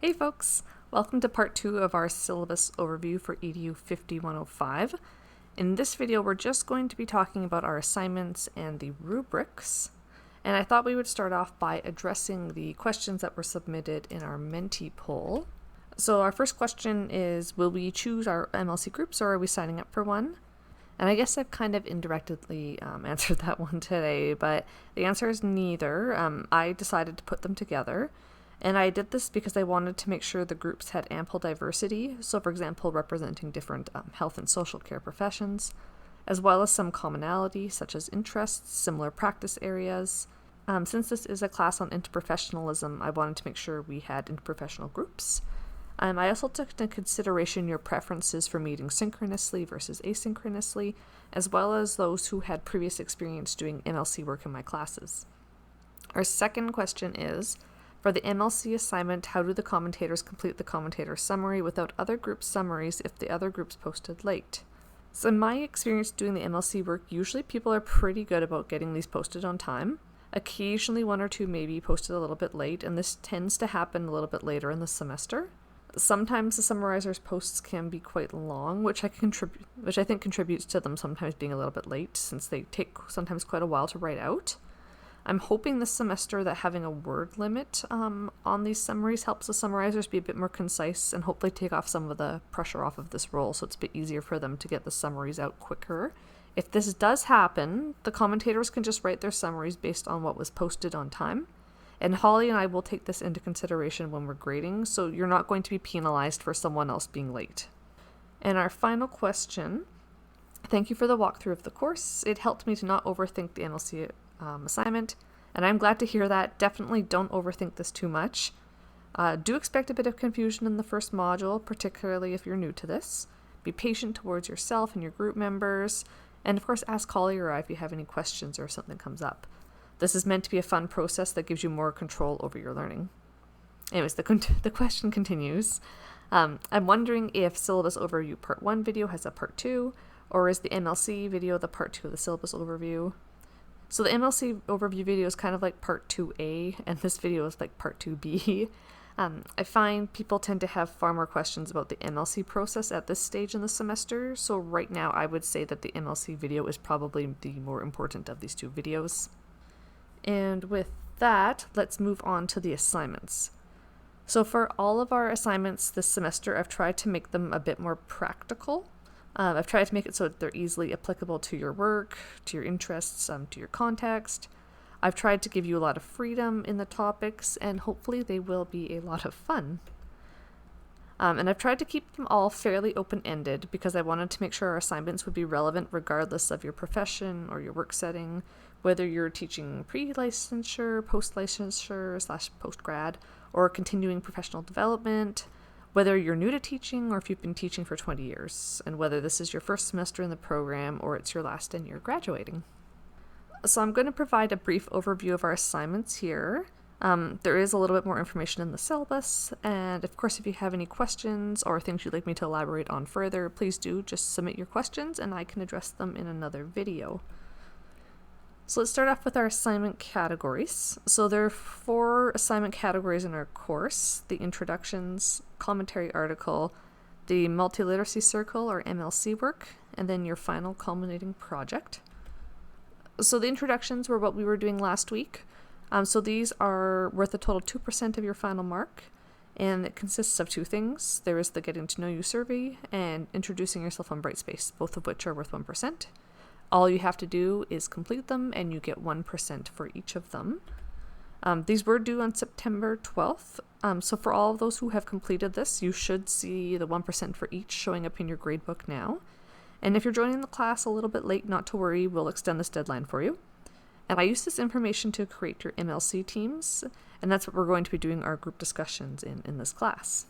Hey folks, welcome to part 2 of our syllabus overview for EDU 5105. In this video we're just going to be talking about our assignments and the rubrics, and I thought we would start off by addressing the questions that were submitted in our Menti poll. So our first question is, will we choose our MLC groups or are we signing up for one? And I guess I've kind of indirectly answered that one today, but the answer is neither. I decided to put them together. And I did this because I wanted to make sure the groups had ample diversity, so for example representing different health and social care professions, as well as some commonality such as interests, similar practice areas. Since this is a class on interprofessionalism, I wanted to make sure we had interprofessional groups. I also took into consideration your preferences for meeting synchronously versus asynchronously, as well as those who had previous experience doing MLC work in my classes. Our second question is, for the MLC assignment, how do the commentators complete the commentator summary without other group summaries if the other groups posted late? So in my experience doing the MLC work, usually people are pretty good about getting these posted on time. Occasionally one or two may be posted a little bit late, and this tends to happen a little bit later in the semester. Sometimes the summarizers' posts can be quite long, which I think contributes to them sometimes being a little bit late, since they take sometimes quite a while to write out. I'm hoping this semester that having a word limit on these summaries helps the summarizers be a bit more concise and hopefully take off some of the pressure off of this role, so it's a bit easier for them to get the summaries out quicker. If this does happen, the commentators can just write their summaries based on what was posted on time. And Holly and I will take this into consideration when we're grading, so you're not going to be penalized for someone else being late. And our final question, thank you for the walkthrough of the course. It helped me to not overthink the MLC assignment, and I'm glad to hear that. Definitely don't overthink this too much. Do expect a bit of confusion in the first module, particularly if you're new to this. Be patient towards yourself and your group members, and of course ask Holly or I if you have any questions or if something comes up. This is meant to be a fun process that gives you more control over your learning. Anyways, the question continues. I'm wondering if Syllabus Overview Part 1 video has a Part 2, or is the MLC video the Part 2 of the Syllabus Overview? So the MLC Overview video is kind of like Part 2A, and this video is like Part 2B. I find people tend to have far more questions about the MLC process at this stage in the semester, so right now I would say that the MLC video is probably the more important of these two videos. And with that, let's move on to the assignments. So for all of our assignments this semester, I've tried to make them a bit more practical. I've tried to make it so that they're easily applicable to your work, to your interests, to your context. I've tried to give you a lot of freedom in the topics, and hopefully they will be a lot of fun. And I've tried to keep them all fairly open-ended because I wanted to make sure our assignments would be relevant regardless of your profession or your work setting, whether you're teaching pre-licensure, post-licensure / post-grad, or continuing professional development, whether you're new to teaching or if you've been teaching for 20 years, and whether this is your first semester in the program or it's your last and you're graduating. So I'm going to provide a brief overview of our assignments here. There is a little bit more information in the syllabus, and of course if you have any questions or things you'd like me to elaborate on further, please do just submit your questions and I can address them in another video. So let's start off with our assignment categories. So there are 4 assignment categories in our course: the introductions, commentary article, the multiliteracy circle or MLC work, and then your final culminating project. So the introductions were what we were doing last week. So these are worth a total 2% of your final mark, and it consists of 2 things. There is the Getting to Know You survey and Introducing Yourself on Brightspace, both of which are worth 1%. All you have to do is complete them, and you get 1% for each of them. These were due on September 12th, so for all of those who have completed this, you should see the 1% for each showing up in your gradebook now. And if you're joining the class a little bit late, not to worry, we'll extend this deadline for you. And I use this information to create your MLC teams, and that's what we're going to be doing our group discussions in this class.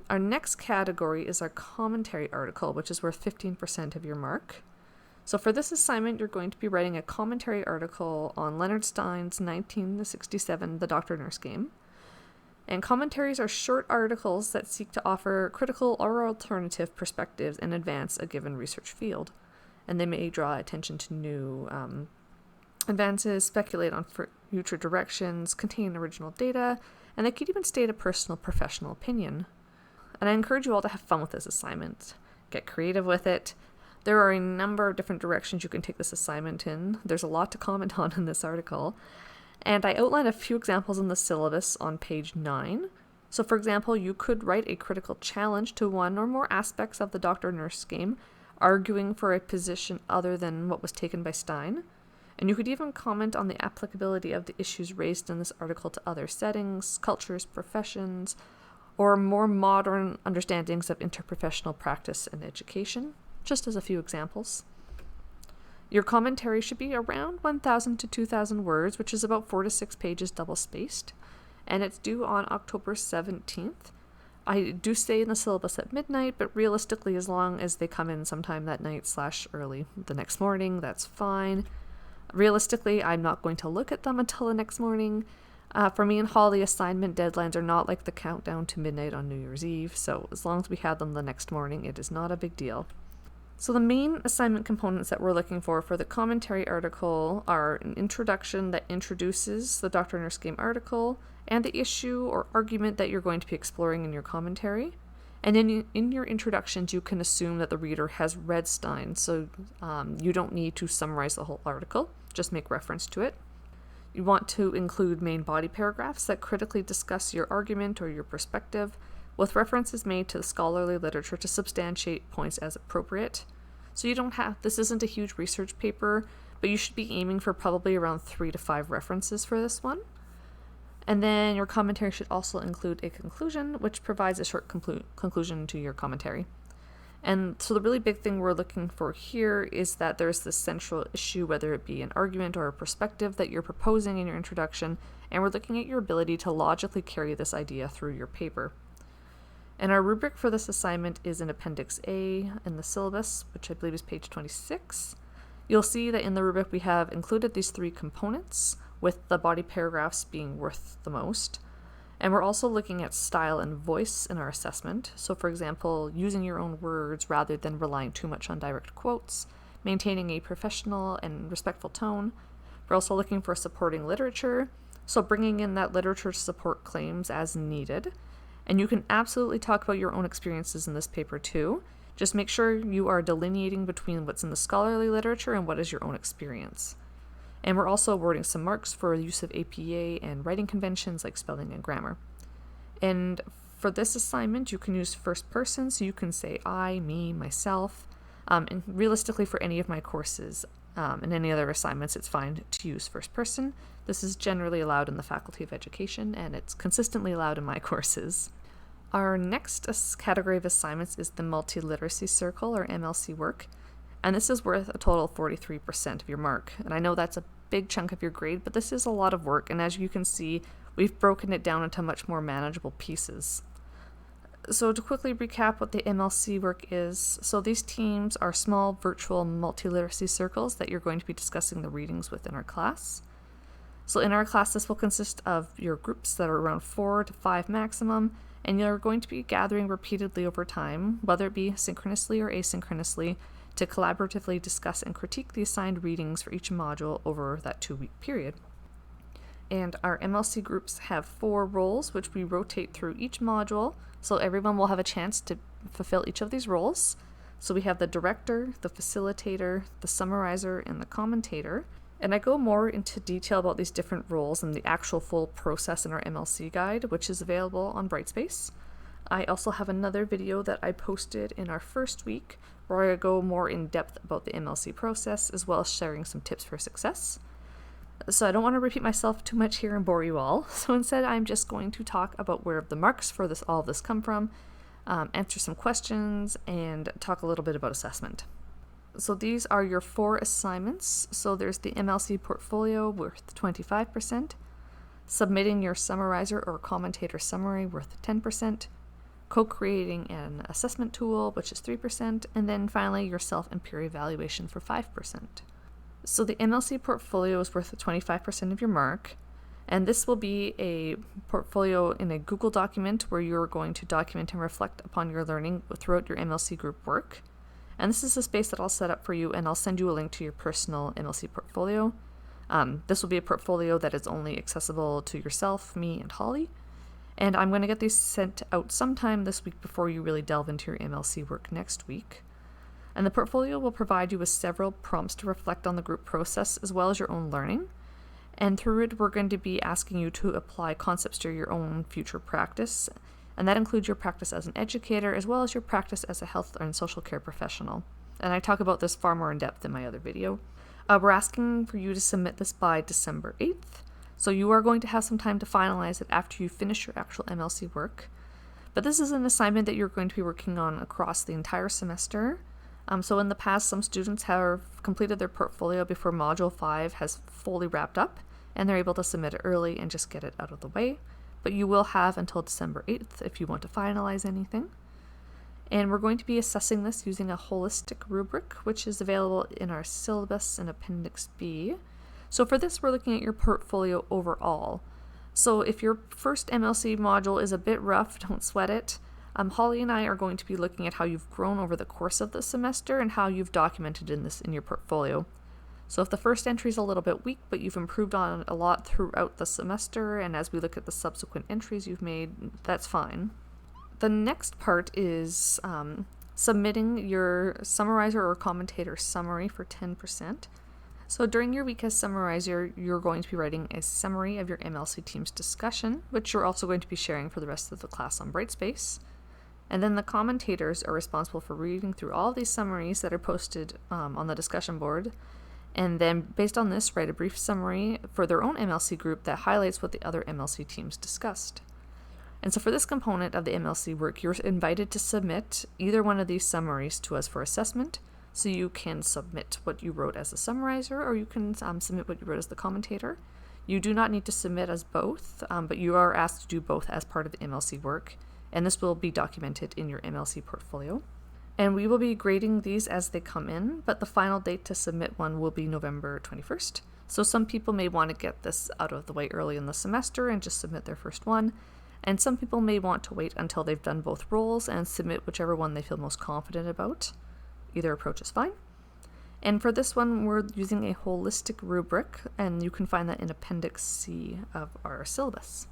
Our next category is our commentary article, which is worth 15% of your mark. So for this assignment, you're going to be writing a commentary article on Leonard Stein's 1967 The Doctor-Nurse Game. And commentaries are short articles that seek to offer critical or alternative perspectives and advance a given research field. And they may draw attention to new advances, speculate on future directions, contain original data, and they could even state a personal professional opinion. And I encourage you all to have fun with this assignment. Get creative with it. There are a number of different directions you can take this assignment in. There's a lot to comment on in this article. And I outlined a few examples in the syllabus on page 9. So for example, you could write a critical challenge to one or more aspects of the doctor-nurse game, arguing for a position other than what was taken by Stein. And you could even comment on the applicability of the issues raised in this article to other settings, cultures, professions, or more modern understandings of interprofessional practice and education, just as a few examples. Your commentary should be around 1,000 to 2,000 words, which is about 4 to 6 pages double-spaced, and it's due on October 17th. I do stay in the syllabus at midnight, but realistically, as long as they come in sometime that night / early the next morning, that's fine. Realistically, I'm not going to look at them until the next morning. For me and Holly, assignment deadlines are not like the countdown to midnight on New Year's Eve, so as long as we have them the next morning, it is not a big deal. So the main assignment components that we're looking for the commentary article are an introduction that introduces the doctor-nurse game article and the issue or argument that you're going to be exploring in your commentary. And then in your introductions, you can assume that the reader has read Stein, so you don't need to summarize the whole article, just make reference to it. You want to include main body paragraphs that critically discuss your argument or your perspective, with references made to the scholarly literature to substantiate points as appropriate. So this isn't a huge research paper, but you should be aiming for probably around 3 to 5 references for this one. And then your commentary should also include a conclusion, which provides a short conclusion to your commentary. And so the really big thing we're looking for here is that there's this central issue, whether it be an argument or a perspective that you're proposing in your introduction, and we're looking at your ability to logically carry this idea through your paper. And our rubric for this assignment is in Appendix A in the syllabus, which I believe is page 26. You'll see that in the rubric we have included these 3 components, with the body paragraphs being worth the most. And we're also looking at style and voice in our assessment. So for example, using your own words rather than relying too much on direct quotes, maintaining a professional and respectful tone. We're also looking for supporting literature, so bringing in that literature to support claims as needed. And you can absolutely talk about your own experiences in this paper too. Just make sure you are delineating between what's in the scholarly literature and what is your own experience. And we're also awarding some marks for use of APA and writing conventions like spelling and grammar. And for this assignment, you can use first person, so you can say I, me, myself. And realistically, for any of my courses and any other assignments, it's fine to use first person. This is generally allowed in the Faculty of Education, and it's consistently allowed in my courses. Our next category of assignments is the Multiliteracy Circle, or MLC work, and this is worth a total of 43% of your mark. And I know that's a big chunk of your grade, but this is a lot of work, and as you can see, we've broken it down into much more manageable pieces. So to quickly recap what the MLC work is, so these teams are small virtual multiliteracy circles that you're going to be discussing the readings with in our class. So in our class, this will consist of your groups that are around 4 to 5 maximum, and you're going to be gathering repeatedly over time, whether it be synchronously or asynchronously, to collaboratively discuss and critique the assigned readings for each module over that 2-week period. And our MLC groups have 4 roles, which we rotate through each module, so everyone will have a chance to fulfill each of these roles. So we have the director, the facilitator, the summarizer, and the commentator. And I go more into detail about these different roles and the actual full process in our MLC guide, which is available on Brightspace. I also have another video that I posted in our first week where I go more in depth about the MLC process, as well as sharing some tips for success. So I don't want to repeat myself too much here and bore you all, so instead I'm just going to talk about where the marks for all of this come from, answer some questions, and talk a little bit about assessment. So these are your 4 assignments. So there's the MLC Portfolio worth 25%, submitting your summarizer or commentator summary worth 10%, co-creating an assessment tool, which is 3%, and then finally your self and peer evaluation for 5%. So the MLC Portfolio is worth 25% of your mark, and this will be a portfolio in a Google document where you're going to document and reflect upon your learning throughout your MLC group work. And this is a space that I'll set up for you, and I'll send you a link to your personal MLC portfolio. This will be a portfolio that is only accessible to yourself, me, and Holly. And I'm going to get these sent out sometime this week before you really delve into your MLC work next week. And the portfolio will provide you with several prompts to reflect on the group process as well as your own learning. And through it, we're going to be asking you to apply concepts to your own future practice. And that includes your practice as an educator as well as your practice as a health and social care professional. And I talk about this far more in depth in my other video. We're asking for you to submit this by December 8th. So you are going to have some time to finalize it after you finish your actual MLC work. But this is an assignment that you're going to be working on across the entire semester. So in the past, some students have completed their portfolio before Module 5 has fully wrapped up, and they're able to submit it early and just get it out of the way. But you will have until December 8th if you want to finalize anything. And we're going to be assessing this using a holistic rubric, which is available in our syllabus in Appendix B. So for this, we're looking at your portfolio overall. So if your first MLC module is a bit rough, don't sweat it. Holly and I are going to be looking at how you've grown over the course of the semester and how you've documented this in your portfolio. So if the first entry is a little bit weak, but you've improved on it a lot throughout the semester, and as we look at the subsequent entries you've made, that's fine. The next part is submitting your summarizer or commentator summary for 10%. So during your week as summarizer, you're going to be writing a summary of your MLC team's discussion, which you're also going to be sharing for the rest of the class on Brightspace. And then the commentators are responsible for reading through all of these summaries that are posted on the discussion board. And then based on this, write a brief summary for their own MLC group that highlights what the other MLC teams discussed. And so for this component of the MLC work, you're invited to submit either one of these summaries to us for assessment. So you can submit what you wrote as a summarizer, or you can submit what you wrote as the commentator. You do not need to submit as both, but you are asked to do both as part of the MLC work, and this will be documented in your MLC portfolio. And we will be grading these as they come in, but the final date to submit one will be November 21st. So some people may want to get this out of the way early in the semester and just submit their first one, and some people may want to wait until they've done both roles and submit whichever one they feel most confident about. Either approach is fine. And for this one, we're using a holistic rubric, and you can find that in Appendix C of our syllabus.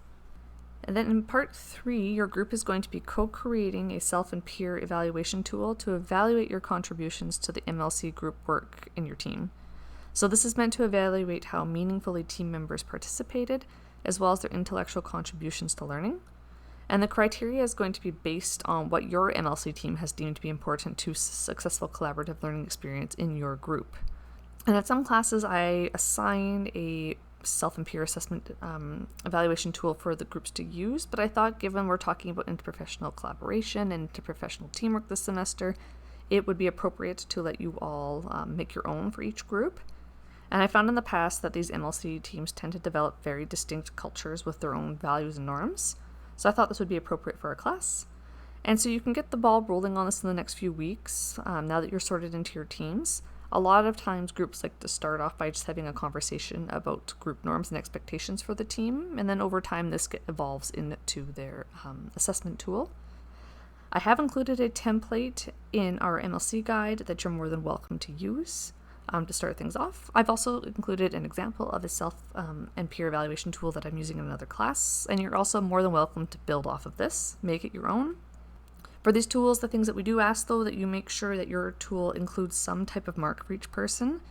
And then in Part 3, your group is going to be co-creating a self and peer evaluation tool to evaluate your contributions to the MLC group work in your team. So this is meant to evaluate how meaningfully team members participated, as well as their intellectual contributions to learning. And the criteria is going to be based on what your MLC team has deemed to be important to successful collaborative learning experience in your group. And at some classes, I assign a self and peer assessment evaluation tool for the groups to use, but I thought given we're talking about interprofessional collaboration and interprofessional teamwork this semester, it would be appropriate to let you all make your own for each group. And I found in the past that these MLC teams tend to develop very distinct cultures with their own values and norms. So I thought this would be appropriate for our class. And so you can get the ball rolling on this in the next few weeks, now that you're sorted into your teams. A lot of times groups like to start off by just having a conversation about group norms and expectations for the team, and then over time this evolves into their assessment tool. I have included a template in our MLC guide that you're more than welcome to use to start things off. I've also included an example of a self and peer evaluation tool that I'm using in another class, and you're also more than welcome to build off of this, make it your own. For these tools, the things that we do ask, though, that you make sure that your tool includes some type of mark for each person.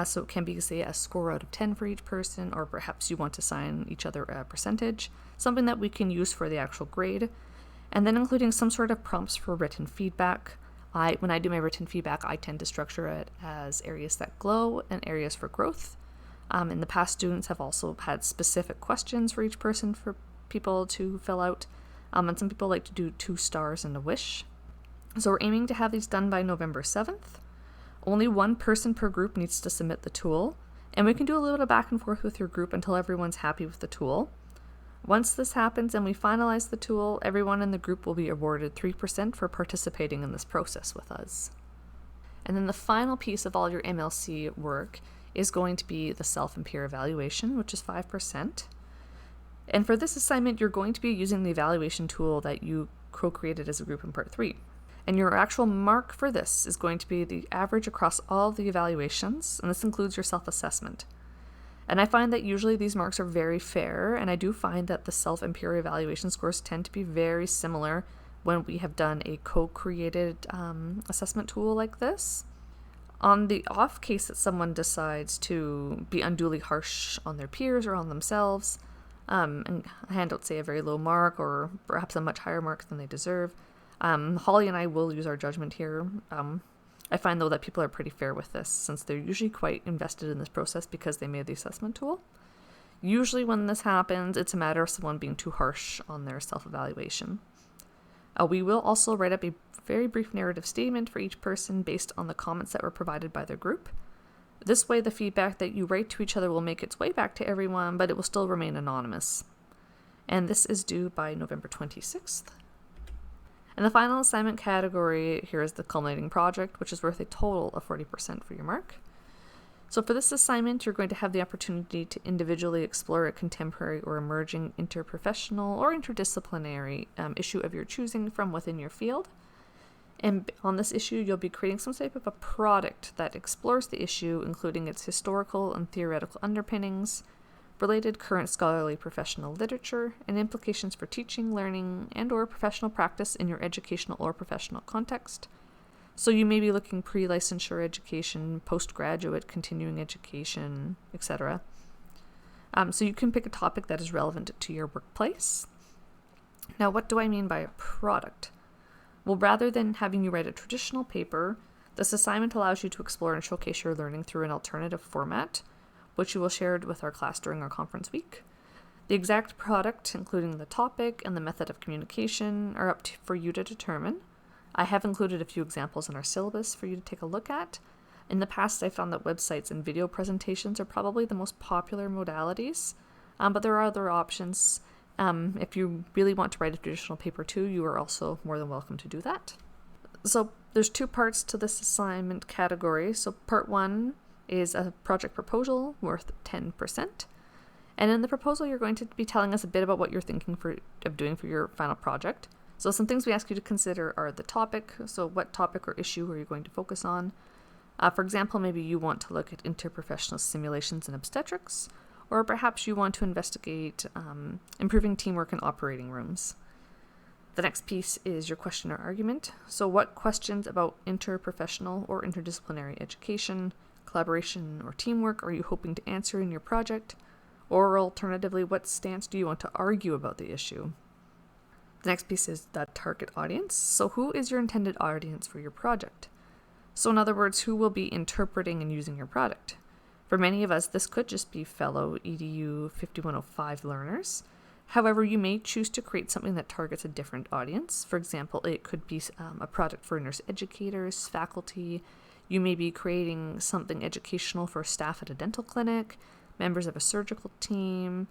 So it can be, say, a score out of 10 for each person, or perhaps you want to assign each other a percentage, something that we can use for the actual grade. And then including some sort of prompts for written feedback. When I do my written feedback, I tend to structure it as areas that glow and areas for growth. In the past, students have also had specific questions for each person for people to fill out. And some people like to do 2 stars and a wish. So we're aiming to have these done by November 7th. Only one person per group needs to submit the tool, and we can do a little bit of back and forth with your group until everyone's happy with the tool. Once this happens and we finalize the tool, everyone in the group will be awarded 3% for participating in this process with us. And then the final piece of all your MLC work is going to be the self and peer evaluation, which is 5%. And for this assignment, you're going to be using the evaluation tool that you co-created as a group in Part 3. And your actual mark for this is going to be the average across all of the evaluations, and this includes your self-assessment. And I find that usually these marks are very fair, and I do find that the self and peer evaluation scores tend to be very similar when we have done a co-created assessment tool like this. On the off case that someone decides to be unduly harsh on their peers or on themselves, and hand out, say, a very low mark or perhaps a much higher mark than they deserve, Holly and I will use our judgment here. I find, though, that people are pretty fair with this, since they're usually quite invested in this process because they made the assessment tool. Usually when this happens, it's a matter of someone being too harsh on their self-evaluation. We will also write up a very brief narrative statement for each person based on the comments that were provided by their group. This way, the feedback that you write to each other will make its way back to everyone, but it will still remain anonymous. And this is due by November 26th. And the final assignment category here is the culminating project, which is worth a total of 40% for your mark. So for this assignment, you're going to have the opportunity to individually explore a contemporary or emerging interprofessional or interdisciplinary issue of your choosing from within your field. And on this issue, you'll be creating some type of a product that explores the issue, including its historical and theoretical underpinnings, related current scholarly professional literature, and implications for teaching, learning, and or professional practice in your educational or professional context. So you may be looking pre-licensure education, postgraduate continuing education, etc. So you can pick a topic that is relevant to your workplace. Now, what do I mean by a product? Well, rather than having you write a traditional paper, this assignment allows you to explore and showcase your learning through an alternative format, which you will share with our class during our conference week. The exact product, including the topic and the method of communication, are up for you to determine. I have included a few examples in our syllabus for you to take a look at. In the past, I found that websites and video presentations are probably the most popular modalities, but there are other options. If you really want to write a traditional paper too, you are also more than welcome to do that. So there's two parts to this assignment category. So part one is a project proposal worth 10%. And in the proposal, you're going to be telling us a bit about what you're thinking of doing for your final project. So some things we ask you to consider are the topic. So what topic or issue are you going to focus on? For example, maybe you want to look at interprofessional simulations in obstetrics, or perhaps you want to investigate improving teamwork in operating rooms. The next piece is your question or argument. So what questions about interprofessional or interdisciplinary education, collaboration, or teamwork are you hoping to answer in your project? Or alternatively, what stance do you want to argue about the issue? The next piece is the target audience. So who is your intended audience for your project? So in other words, who will be interpreting and using your product? For many of us, this could just be fellow EDU 5105 learners. However, you may choose to create something that targets a different audience. For example, it could be a product for nurse educators, faculty. You may be creating something educational for staff at a dental clinic, members of a surgical team,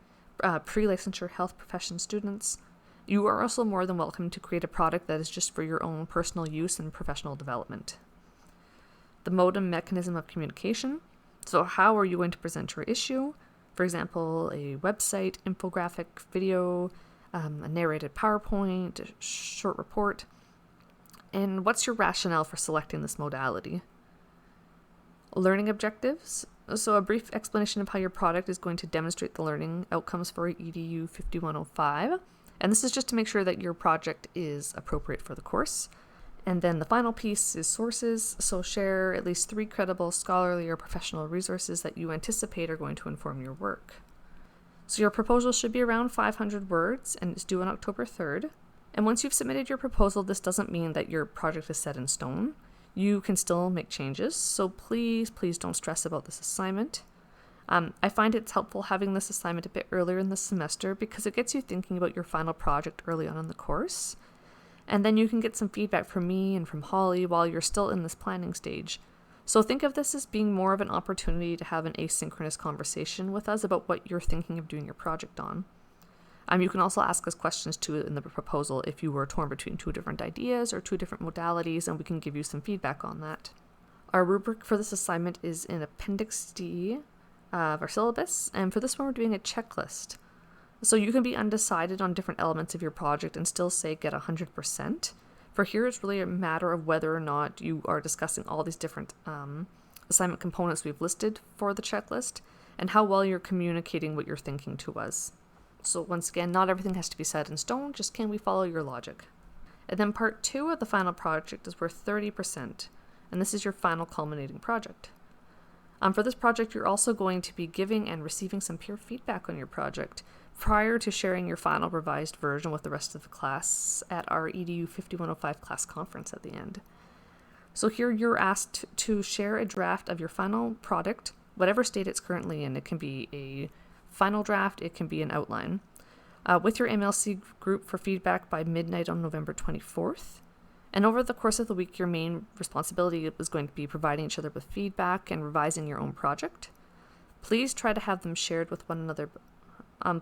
pre-licensure health profession students. You are also more than welcome to create a product that is just for your own personal use and professional development. The mode and mechanism of communication. So how are you going to present your issue? For example, a website, infographic, video, a narrated PowerPoint, a short report. And what's your rationale for selecting this modality? Learning objectives. So a brief explanation of how your product is going to demonstrate the learning outcomes for EDU 5105. And this is just to make sure that your project is appropriate for the course. And then the final piece is sources. So share at least 3 credible scholarly or professional resources that you anticipate are going to inform your work. So your proposal should be around 500 words and it's due on October 3rd. And once you've submitted your proposal, this doesn't mean that your project is set in stone. You can still make changes. So please don't stress about this assignment. I find it's helpful having this assignment a bit earlier in the semester because it gets you thinking about your final project early on in the course. And then you can get some feedback from me and from Holly while you're still in this planning stage. So think of this as being more of an opportunity to have an asynchronous conversation with us about what you're thinking of doing your project on. You can also ask us questions too in the proposal if you were torn between 2 different ideas or 2 different modalities, and we can give you some feedback on that. Our rubric for this assignment is in Appendix D of our syllabus, and for this one we're doing a checklist. So you can be undecided on different elements of your project and still say get 100%. For here, it's really a matter of whether or not you are discussing all these different assignment components we've listed for the checklist, and how well you're communicating what you're thinking to us. So once again, not everything has to be set in stone, just can we follow your logic? And then part 2 of the final project is worth 30%, and this is your final culminating project. For this project, you're also going to be giving and receiving some peer feedback on your project prior to sharing your final revised version with the rest of the class at our EDU 5105 class conference at the end. So here you're asked to share a draft of your final product, whatever state it's currently in. It can be a final draft, it can be an outline, with your MLC group for feedback by midnight on November 24th. And over the course of the week, your main responsibility is going to be providing each other with feedback and revising your own project. Please try to have them shared with one another.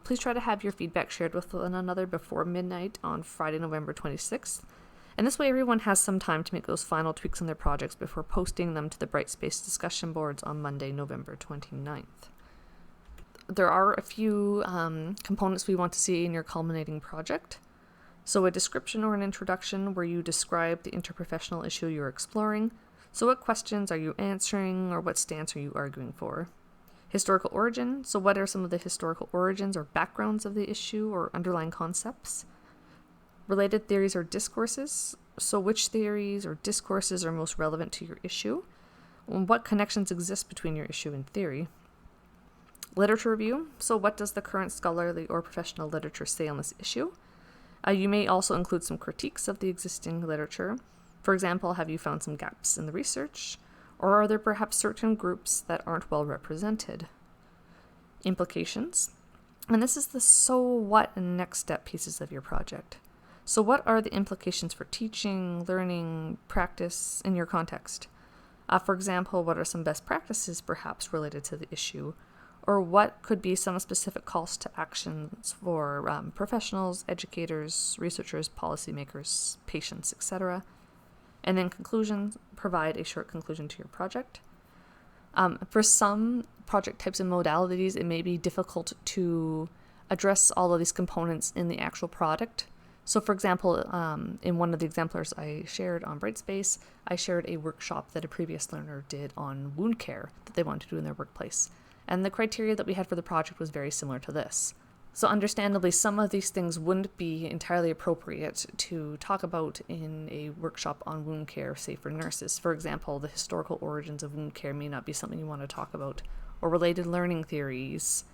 Please try to have your feedback shared with one another before midnight on Friday, November 26th. And this way everyone has some time to make those final tweaks on their projects before posting them to the Brightspace discussion boards on Monday, November 29th. There are a few components we want to see in your culminating project. So a description or an introduction where you describe the interprofessional issue you're exploring. So what questions are you answering, or what stance are you arguing for? Historical origin. So what are some of the historical origins or backgrounds of the issue or underlying concepts? Related theories or discourses. So which theories or discourses are most relevant to your issue? What connections exist between your issue and theory? Literature review. So what does the current scholarly or professional literature say on this issue? You may also include some critiques of the existing literature. For example, have you found some gaps in the research? Or are there perhaps certain groups that aren't well represented? Implications. And this is the so what and next step pieces of your project. So what are the implications for teaching, learning, practice in your context? For example, what are some best practices perhaps related to the issue? Or what could be some specific calls to actions for professionals, educators, researchers, policymakers, patients, etc. And then conclusions, provide a short conclusion to your project. For some project types and modalities, it may be difficult to address all of these components in the actual product. So for example, in one of the exemplars I shared on Brightspace, I shared a workshop that a previous learner did on wound care that they wanted to do in their workplace. And the criteria that we had for the project was very similar to this. So understandably, some of these things wouldn't be entirely appropriate to talk about in a workshop on wound care, say for nurses. For example, the historical origins of wound care may not be something you want to talk about, or related learning theories.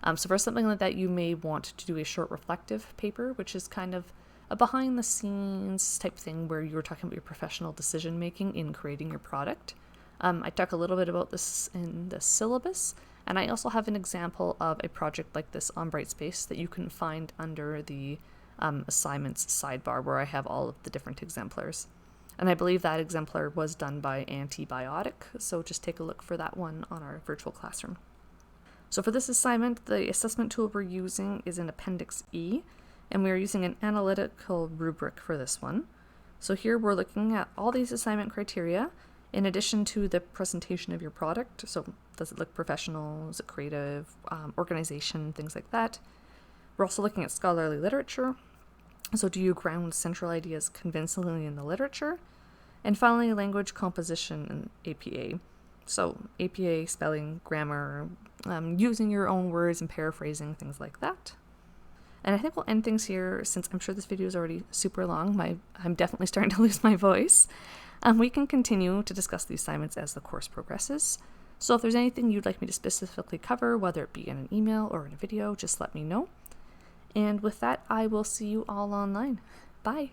So for something like that, you may want to do a short reflective paper, which is kind of a behind-the-scenes type thing where you're talking about your professional decision-making in creating your product. I talk a little bit about this in the syllabus, and I also have an example of a project like this on Brightspace that you can find under the assignments sidebar where I have all of the different exemplars. And I believe that exemplar was done by Antibiotic, so just take a look for that one on our virtual classroom. So for this assignment, the assessment tool we're using is in Appendix E, and we are using an analytical rubric for this one. So here we're looking at all these assignment criteria in addition to the presentation of your product. So does it look professional? Is it creative? Organization, things like that. We're also looking at scholarly literature. So do you ground central ideas convincingly in the literature? And finally, language composition and APA. So APA, spelling, grammar, using your own words and paraphrasing, things like that. And I think we'll end things here since I'm sure this video is already super long. I'm definitely starting to lose my voice. We can continue to discuss the assignments as the course progresses. So if there's anything you'd like me to specifically cover, whether it be in an email or in a video, just let me know. And with that, I will see you all online. Bye.